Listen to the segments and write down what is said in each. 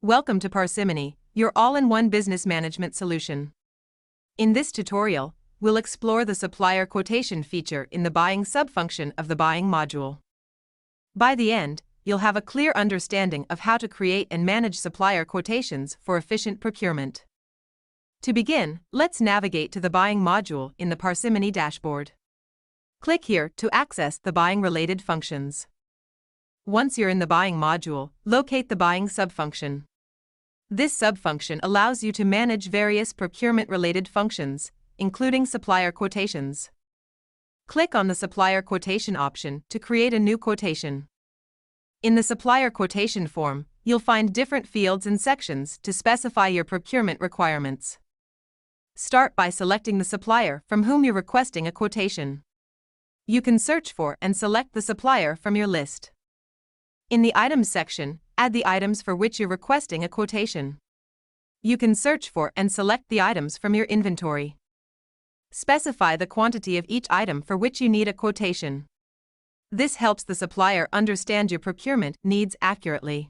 Welcome to Parsimony, your all-in-one business management solution. In this tutorial, we'll explore the supplier quotation feature in the buying subfunction of the buying module. By the end, you'll have a clear understanding of how to create and manage supplier quotations for efficient procurement. To begin, let's navigate to the buying module in the Parsimony dashboard. Click here to access the buying-related functions. Once you're in the buying module, locate the buying subfunction. This subfunction allows you to manage various procurement-related functions, including supplier quotations. Click on the supplier quotation option to create a new quotation. In the supplier quotation form, you'll find different fields and sections to specify your procurement requirements. Start by selecting the supplier from whom you're requesting a quotation. You can search for and select the supplier from your list. In the Items section, add the items for which you're requesting a quotation. You can search for and select the items from your inventory. Specify the quantity of each item for which you need a quotation. This helps the supplier understand your procurement needs accurately.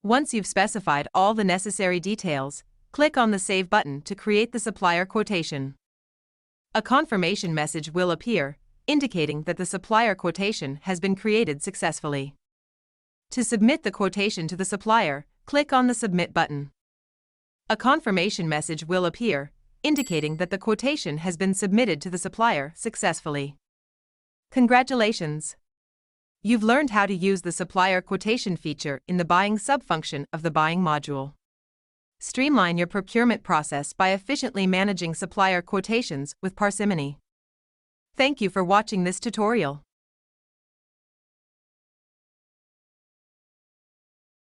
Once you've specified all the necessary details, click on the Save button to create the supplier quotation. A confirmation message will appear, indicating that the supplier quotation has been created successfully. To submit the quotation to the supplier, click on the Submit button. A confirmation message will appear, indicating that the quotation has been submitted to the supplier successfully. Congratulations! You've learned how to use the supplier quotation feature in the buying subfunction of the buying module. Streamline your procurement process by efficiently managing supplier quotations with Parsimony. Thank you for watching this tutorial.